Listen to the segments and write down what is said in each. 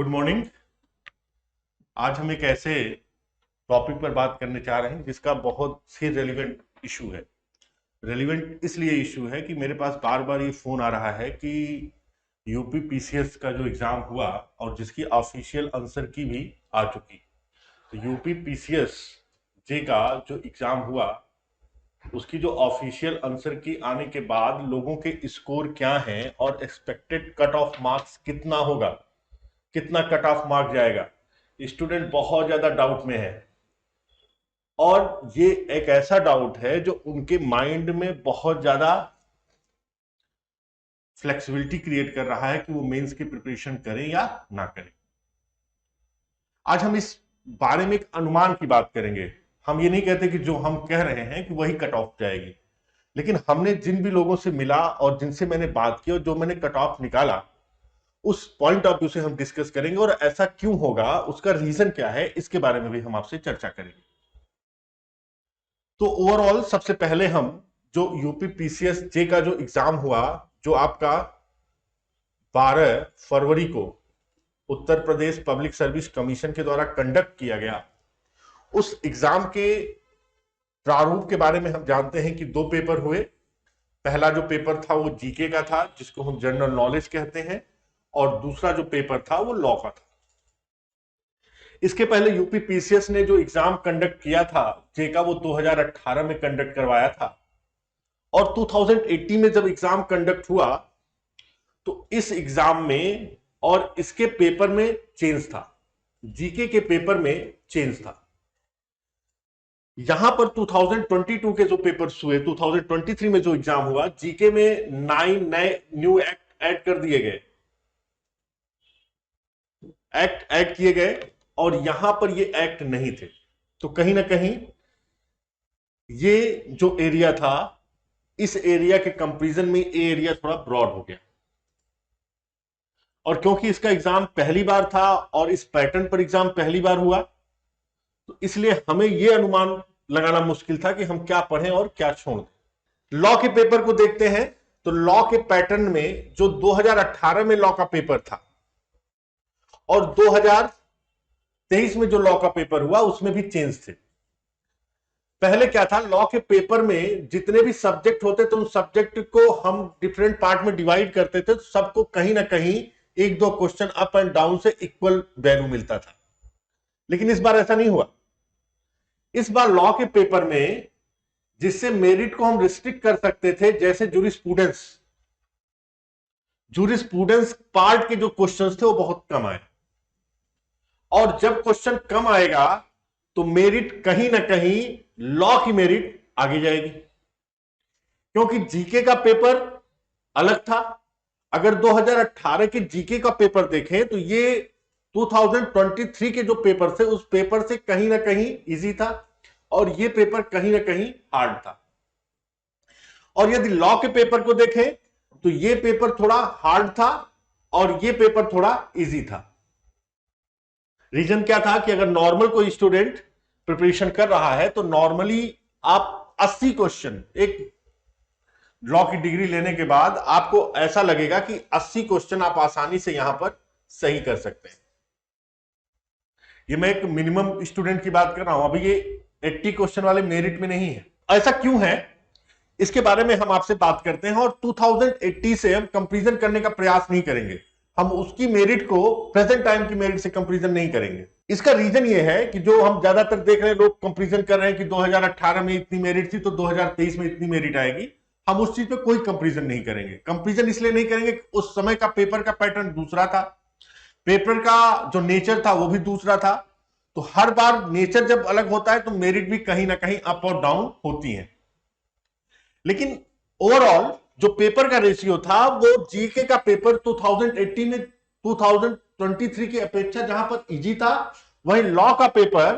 Good morning. आज हम एक ऐसे टॉपिक पर बात करने जा रहे हैं जिसका बहुत ही रेलिवेंट इशू है। रेलिवेंट इसलिए इशू है कि मेरे पास बार बार ये फोन आ रहा है कि यूपी पीसीएस का जो एग्जाम हुआ और जिसकी ऑफिशियल आंसर की भी आ चुकी, तो यूपी पीसीएस जे का जो एग्जाम हुआ उसकी जो ऑफिशियल आंसर की आने के बाद लोगों के स्कोर क्या हैं और एक्सपेक्टेड कट ऑफ मार्क्स कितना होगा, कितना कट ऑफ मार्क जाएगा, स्टूडेंट बहुत ज्यादा डाउट में है। और ये एक ऐसा डाउट है जो उनके माइंड में बहुत ज्यादा फ्लेक्सिबिलिटी क्रिएट कर रहा है कि वो मेंस की प्रिपरेशन करें या ना करें। आज हम इस बारे में एक अनुमान की बात करेंगे। हम ये नहीं कहते कि जो हम कह रहे हैं कि वही कट ऑफ जाएगी, लेकिन हमने जिन भी लोगों से मिला और जिनसे मैंने बात की और जो मैंने कट ऑफ निकाला उस पॉइंट ऑफ व्यू से हम डिस्कस करेंगे और ऐसा क्यों होगा, उसका रीजन क्या है, इसके बारे में भी हम आपसे चर्चा करेंगे। तो ओवरऑल सबसे पहले हम जो यूपी पीसीएस जे का जो एग्जाम हुआ, जो आपका 12 फरवरी को Uttar Pradesh public service commission के द्वारा कंडक्ट किया गया, उस एग्जाम के प्रारूप के बारे में हम जानते हैं कि दो पेपर हुए। पहला जो पेपर था वो जीके का था, जिसको हम जनरल नॉलेज कहते हैं, और दूसरा जो पेपर था वो लॉ का था। इसके पहले यूपी पीसीएस ने जो एग्जाम कंडक्ट किया था जे का, वो 2018 में कंडक्ट करवाया था, और 2018 में जब एग्जाम कंडक्ट हुआ तो इस एग्जाम में और इसके पेपर में चेंज था, जीके के पेपर में चेंज था। यहां पर 2022 के जो पेपर्स हुए, 2023 में जो एग्जाम हुआ, जीके में 9 नए न्यू एक्ट ऐड कर दिए गए, एक्ट ऐड किए गए, और यहां पर ये एक्ट नहीं थे। तो कहीं ना कहीं ये जो एरिया था, इस एरिया के कंपैरिजन में ये एरिया थोड़ा ब्रॉड हो गया। और क्योंकि इसका एग्जाम पहली बार था और इस पैटर्न पर एग्जाम पहली बार हुआ, तो इसलिए हमें यह अनुमान लगाना मुश्किल था कि हम क्या पढ़ें और क्या छोड़ दें। लॉ के पेपर को देखते हैं तो लॉ के पैटर्न में जो 2018 में लॉ का पेपर था और 2023 में जो लॉ का पेपर हुआ उसमें भी चेंज थे। पहले क्या था, लॉ के पेपर में जितने भी सब्जेक्ट होते थे उन सब्जेक्ट को हम डिफरेंट पार्ट में डिवाइड करते थे, तो सबको कहीं ना कहीं एक दो क्वेश्चन अप एंड डाउन से इक्वल वैल्यू मिलता था। लेकिन इस बार ऐसा नहीं हुआ। इस बार लॉ के पेपर में जिससे मेरिट को हम रिस्ट्रिक्ट कर सकते थे, जैसे जूरिस्प्रूडेंस पार्ट के जो क्वेश्चंस थे वो बहुत कम आए, और जब क्वेश्चन कम आएगा तो मेरिट कहीं ना कहीं लॉ की मेरिट आगे जाएगी, क्योंकि जीके का पेपर अलग था। अगर 2018 के जीके का पेपर देखें तो ये 2023 के जो पेपर थे उस पेपर से कहीं ना कहीं इजी था, और ये पेपर कहीं ना कहीं हार्ड था। और यदि लॉ के पेपर को देखें तो ये पेपर थोड़ा हार्ड था और ये पेपर थोड़ा इजी था। रीजन क्या था कि अगर नॉर्मल कोई स्टूडेंट प्रिपरेशन कर रहा है तो नॉर्मली आप 80 क्वेश्चन, एक लॉ की डिग्री लेने के बाद आपको ऐसा लगेगा कि 80 क्वेश्चन आप आसानी से यहां पर सही कर सकते हैं। ये मैं एक मिनिमम स्टूडेंट की बात कर रहा हूं, अभी ये 80 क्वेश्चन वाले मेरिट में नहीं है। ऐसा क्यों है, इसके बारे में हम आपसे बात करते हैं, और 2080 से हम कंपैरिजन करने का प्रयास नहीं करेंगे। हम उसकी मेरिट को प्रेजेंट टाइम की मेरिट से कंपैरिजन नहीं करेंगे। इसका रीजन ये है कि जो हम ज्यादातर देख रहे हैं, लोग कंपैरिजन कर रहे हैं कि 2018 में इतनी मेरिट थी तो 2023 में इतनी मेरिट आएगी। हम उस चीज पे कोई कंपैरिजन नहीं करेंगे। कंपैरिजन इसलिए नहीं करेंगे कि उस समय का पेपर का पैटर्न दूसरा था, पेपर का जो नेचर था वो भी दूसरा था। तो हर बार नेचर जब अलग होता है तो मेरिट भी कहीं ना कहीं अप और डाउन होती है। लेकिन ओवरऑल जो पेपर का रेशियो था वो जीके का पेपर 2018 में 2023 की अपेक्षा जहां पर इजी था, वहीं लॉ का पेपर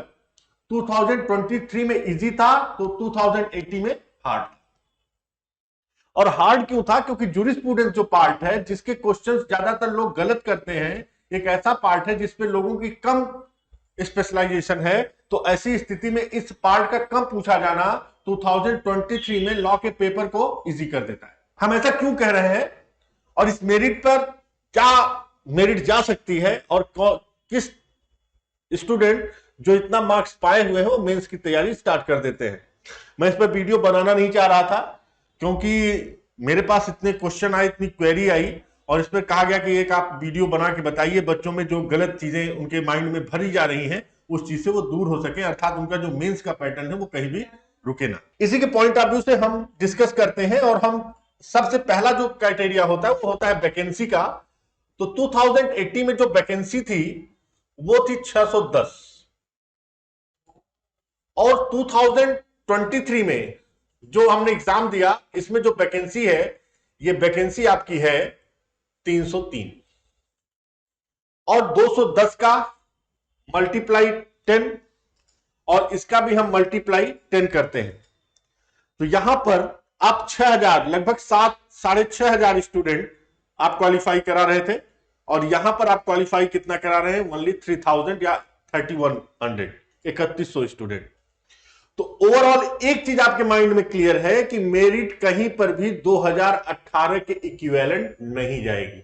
2023 में इजी था तो 2018 में हार्ड था। और हार्ड क्यों था, क्योंकि जूरिस्प्रूडेंस जो पार्ट है, जिसके क्वेश्चंस ज्यादातर लोग गलत करते हैं, एक ऐसा पार्ट है जिसपे लोगों की कम स्पेशलाइजेशन है। तो ऐसी स्थिति में इस पार्ट का कम पूछा जाना 2023 में लॉ के पेपर को इजी कर देता है। हम ऐसा क्यों कह रहे हैं और इस मेरिट पर क्या मेरिट जा सकती है और किस स्टूडेंट जो इतना मार्क्स पाए हुए हैं वो मेंस की तैयारी स्टार्ट कर देते हैं। मैं इस पर वीडियो बनाना नहीं चाह रहा था क्योंकि मेरे पास इतने क्वेश्चन आए, इतनी क्वेरी आई और इस पर कहा गया कि एक आप वीडियो बना के बताइए बच्चों में जो गलत चीजें उनके माइंड में भरी जा रही हैं उस चीज से वो दूर हो सके, अर्थात उनका जो मेंस का पैटर्न है वो कहीं भी रुके ना। इसी के पॉइंट ऑफ व्यू से हम डिस्कस करते हैं और हम सबसे पहला जो क्राइटेरिया होता है वो होता है वैकेंसी का। तो 2080 में जो वैकेंसी थी वो थी 610 और 2023 में जो हमने एग्जाम दिया इसमें जो वैकेंसी है ये वैकेंसी आपकी है 303 और 210 का मल्टीप्लाई 10 और इसका भी हम मल्टीप्लाई 10 करते हैं। तो यहां पर आप 6000 लगभग 7,500 स्टूडेंट आप क्वालिफाई करा रहे थे और यहां पर आप क्वालिफाई कितना करा रहे हैं, ओनली 3000 या 3100, 3100 स्टूडेंट। तो ओवरऑल एक चीज आपके माइंड में क्लियर है कि मेरिट कहीं पर भी 2018 के इक्विवेलेंट नहीं जाएगी।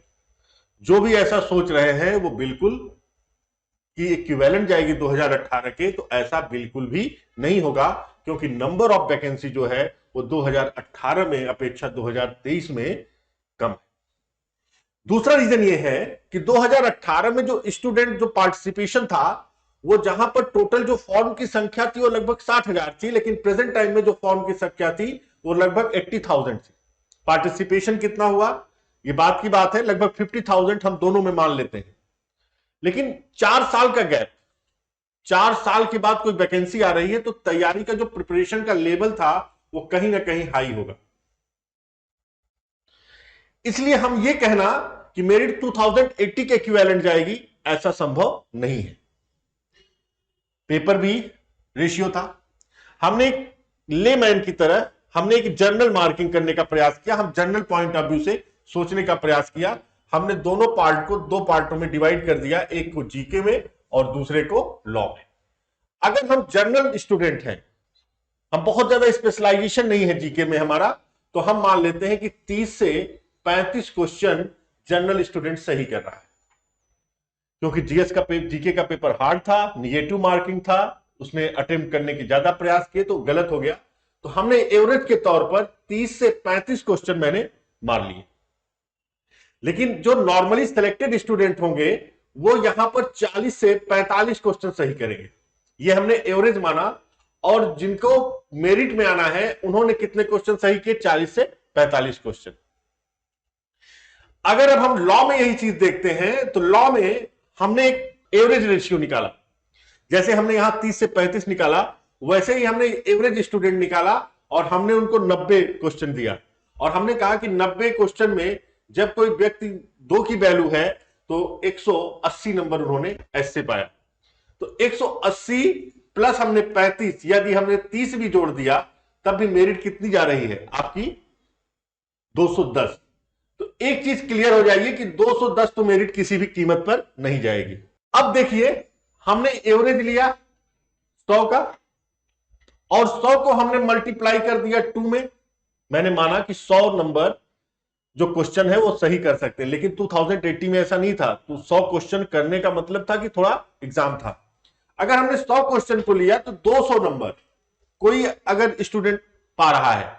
जो भी ऐसा सोच रहे हैं वो बिल्कुल कि इक्विवेलेंट जाएगी 2018 के, तो ऐसा बिल्कुल भी नहीं होगा क्योंकि नंबर ऑफ वैकेंसी जो है वो 2018 में अपेक्षा 2023 में कम है। दूसरा रीजन ये है कि 2018 में जो स्टूडेंट जो पार्टिसिपेशन था वो जहां पर टोटल जो फॉर्म की संख्या थी वो लगभग 60,000 थी, लेकिन प्रेजेंट टाइम में जो फॉर्म की संख्या थी वो लगभग 80,000 थी। पार्टिसिपेशन कितना हुआ ये बात की बात है, लगभग 50,000 हम दोनों में मान लेते हैं। लेकिन 4 साल का गैप, 4 साल के बाद कोई वैकेंसी आ रही है तो तैयारी का जो प्रिपरेशन का लेवल था वो कहीं ना कहीं हाई होगा। इसलिए हम ये कहना कि मेरिट 2080 के इक्विवेलेंट जाएगी ऐसा संभव नहीं है। पेपर भी रेशियो था। हमने एक लेमैन की तरह हमने एक जर्नल मार्किंग करने का प्रयास किया, हम जर्नल पॉइंट ऑफ व्यू से सोचने का प्रयास किया। हमने दोनों पार्ट को 2 पार्टों में डिवाइड कर दिया, एक को जीके में और दूसरे को लॉ में। अगर हम जर्नल स्टूडेंट हैं, हम बहुत ज्यादा स्पेशलाइजेशन नहीं है जीके में हमारा, तो हम मान लेते हैं कि 30 से 35 क्वेश्चन जनरल स्टूडेंट सही कर रहा है क्योंकि जीके का पेपर हार्ड था, निगेटिव मार्किंग था, उसने अटेम्प्ट करने की ज्यादा प्रयास किए तो गलत हो गया। तो हमने एवरेज के तौर पर 30 से 35 क्वेश्चन मैंने मार लिए। लेकिन जो नॉर्मली सिलेक्टेड स्टूडेंट होंगे वो यहां पर 40 से 45 क्वेश्चन सही करेंगे, ये हमने एवरेज माना। और जिनको मेरिट में आना है उन्होंने कितने क्वेश्चन सही किए, 40 से 45 क्वेश्चन। अगर अब हम लॉ में यही चीज देखते हैं तो लॉ में हमने एक एवरेज रेशियो निकाला, जैसे हमने यहां 30 से 35 निकाला वैसे ही हमने एवरेज स्टूडेंट निकाला और हमने उनको 90 क्वेश्चन दिया और हमने कहा कि 90 क्वेश्चन में जब कोई व्यक्ति 2 की वैल्यू है तो 180 नंबर उन्होंने ऐसे पाया। तो 180 प्लस हमने 35, यदि हमने 30 भी जोड़ दिया तब भी मेरिट कितनी जा रही है आपकी 210। तो एक चीज क्लियर हो जाएगी कि 210 तो मेरिट किसी भी कीमत पर नहीं जाएगी। अब देखिए हमने एवरेज लिया 100 का और 100 को हमने मल्टीप्लाई कर दिया 2 में। मैंने माना कि 100 नंबर जो क्वेश्चन है वो सही कर सकते हैं, लेकिन 2080 में ऐसा नहीं था। तो 100 क्वेश्चन करने का मतलब था कि थोड़ा एग्जाम था। अगर हमने 100 क्वेश्चन को लिया तो 200 नंबर कोई अगर स्टूडेंट पा रहा है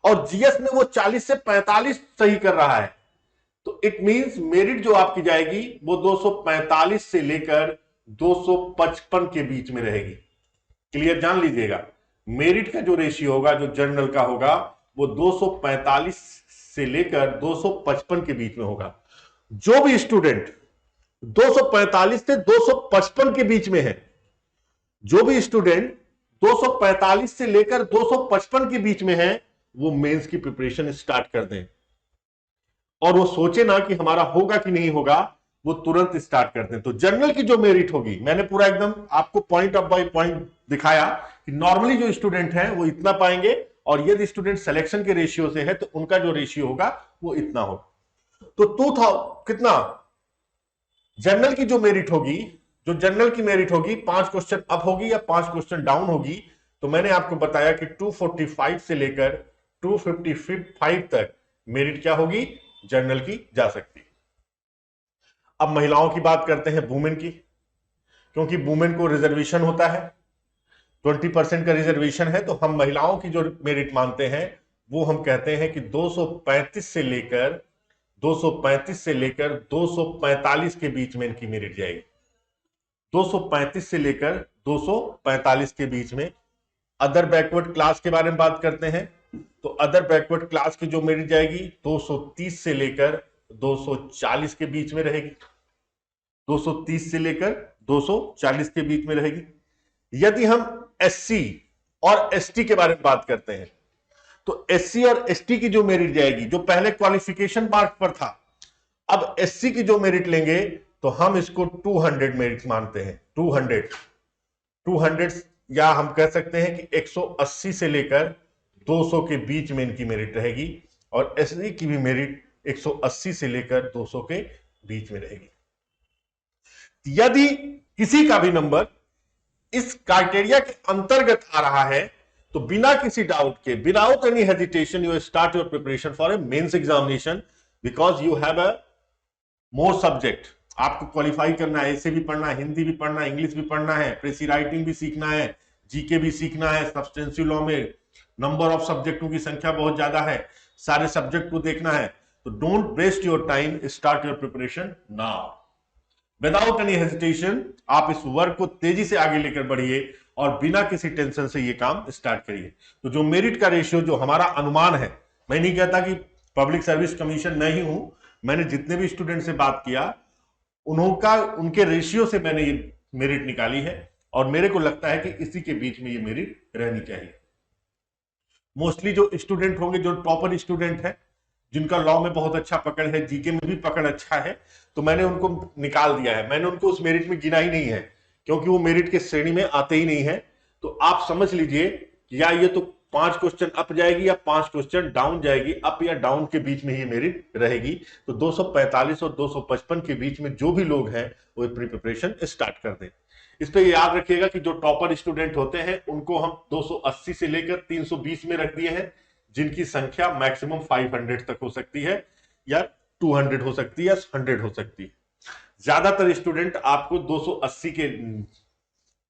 और जीएस में वो 40 से 45 सही कर रहा है तो इट मींस मेरिट जो आपकी जाएगी वो 245 से लेकर 255 के बीच में रहेगी। क्लियर जान लीजिएगा, मेरिट का जो रेशियो होगा जो जर्नल का होगा वो 245 से लेकर 255 के बीच में होगा। जो भी स्टूडेंट 245 से 255 के बीच में है, जो भी स्टूडेंट 245 से लेकर 255 के बीच में है वो मेंस की प्रिपरेशन स्टार्ट कर दें और वो सोचे ना कि हमारा होगा कि नहीं होगा, वो तुरंत स्टार्ट कर दें। तो जर्नल की जो मेरिट होगी, मैंने पूरा एकदम आपको पॉइंट ऑफ बाय पॉइंट दिखाया कि नॉर्मली जो स्टूडेंट हैं वो इतना पाएंगे और यदि स्टूडेंट सिलेक्शन के रेशियो से है तो उनका जो रेशियो होगा वो इतना होगा। तो 2000 कितना जनरल की जो मेरिट होगी, जो जनरल की मेरिट होगी 5 क्वेश्चन अप होगी या 5 क्वेश्चन डाउन होगी, तो मैंने आपको बताया कि 245 से लेकर 255 तक मेरिट क्या होगी, जनरल की जा सकती है। अब महिलाओं की बात करते हैं, वुमेन की, क्योंकि वुमेन को रिजर्वेशन होता है, 20% का रिजर्वेशन है, तो हम महिलाओं की जो मेरिट मानते हैं वो हम कहते हैं कि 235 से लेकर 245 के बीच में इनकी मेरिट जाएगी। 235 से लेकर 245 के बीच में। अदर बैकवर्ड क्लास के बारे में बात करते हैं, तो अदर बैकवर्ड क्लास की जो मेरिट जाएगी 230 से लेकर 240 के बीच में रहेगी। 230 से लेकर 240 के बीच में रहेगी। यदि हम एससी और एसटी के बारे में बात करते हैं, तो एससी और एसटी की जो मेरिट जाएगी, जो पहले क्वालिफिकेशन मार्क पर था, अब एससी की जो मेरिट लेंगे तो हम इसको 200 मेरिट मानते हैं। 200 या हम कह सकते हैं कि 180 से लेकर 200 के बीच में इनकी मेरिट रहेगी, और एससी की भी मेरिट 180 से लेकर 200 के बीच में रहेगी। यदि किसी का भी नंबर इस क्राइटेरिया के अंतर्गत आ रहा है, तो बिना किसी डाउट के, without any hesitation, you start your preparation for a mains examination, because you have a more subject. आपको क्वालिफाई करना है, ऐसे भी पढ़ना है, हिंदी भी पढ़ना है, इंग्लिश भी पढ़ना है, प्रेसी राइटिंग भी सीखना है, जीके भी सीखना है, सब्सटेंसिव लॉ में नंबर ऑफ सब्जेक्टों की संख्या बहुत ज्यादा है, सारे सब्जेक्ट को देखना है। तो don't waste your time, start your preparation now without any hesitation. आप इस वर्क को तेजी से आगे लेकर बढ़िए और बिना किसी टेंशन से ये काम स्टार्ट करिए। तो जो मेरिट का रेशियो, जो हमारा अनुमान है, मैं नहीं कहता कि पब्लिक सर्विस कमीशन मैं ही हूं, मैंने जितने भी स्टूडेंट से बात किया उनके रेशियो से मैंने ये मेरिट निकाली है, और मेरे को लगता है कि इसी के बीच में ये मेरिट रहनी चाहिए। मोस्टली जो स्टूडेंट होंगे, जो टॉपर स्टूडेंट है, जिनका लॉ में बहुत अच्छा पकड़ है, जीके में भी पकड़ अच्छा है, तो मैंने उनको निकाल दिया है। मैंने उनको उस मेरिट में गिना ही नहीं है, क्योंकि वो मेरिट के श्रेणी में आते ही नहीं है। तो आप समझ लीजिए, या ये तो 5 क्वेश्चन अप जाएगी या 5 क्वेश्चन डाउन जाएगी, अप या डाउन के बीच में ये मेरिट रहेगी। तो 245 और 255 के बीच में जो भी लोग हैं वो अपनी प्रिपरेशन स्टार्ट कर दें। इस पे याद रखिएगा कि जो टॉपर स्टूडेंट होते हैं उनको हम 280 से लेकर 320 में रख दिए हैं, जिनकी संख्या मैक्सिमम 500 तक हो सकती है, या 200 हो सकती है, या 100 हो सकती है। ज्यादातर स्टूडेंट आपको 280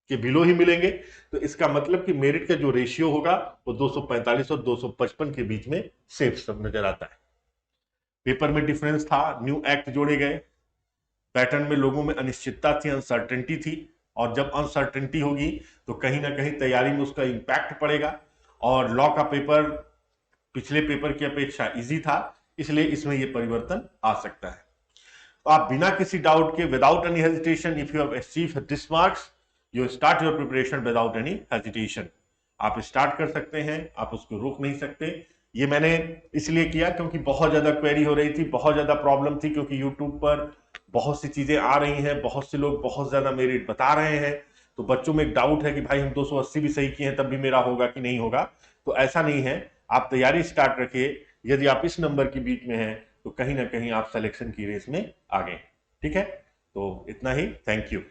के बिलो ही मिलेंगे। तो इसका मतलब कि मेरिट का जो रेशियो होगा वो 245 और 255 के बीच में सेफ सब नजर आता है। पेपर में डिफरेंस था, न्यू एक्ट जोड़े गए, पैटर्न में लोगों में अनिश्चितता थी, अनसर्टेनिटी थी, और जब अनसर्टेनिटी होगी तो कहीं ना कहीं तैयारी में उसका इंपैक्ट पड़ेगा। और लॉ का पेपर पिछले पेपर की अपेक्षा इजी था, इसलिए इसमें यह परिवर्तन आ सकता है। तो आप बिना किसी डाउट के, without any hesitation, if you have achieved this marks, you start your preparation without any hesitation. आप स्टार्ट कर सकते हैं, आप उसको रोक नहीं सकते। ये मैंने इसलिए किया क्योंकि बहुत ज्यादा क्वेरी हो रही थी, बहुत ज्यादा प्रॉब्लम थी, क्योंकि यूट्यूब पर बहुत सी चीजें आ रही हैं, बहुत से लोग बहुत ज्यादा मेरिट बता रहे हैं। तो बच्चों में एक डाउट है कि भाई हम 280 भी सही किए हैं तब भी मेरा होगा कि नहीं होगा। तो ऐसा नहीं है, आप तैयारी स्टार्ट रखिए। यदि आप इस नंबर के बीच में हैं तो कहीं ना कहीं आप सिलेक्शन की रेस में आ गए। ठीक है, तो इतना ही। Thank you.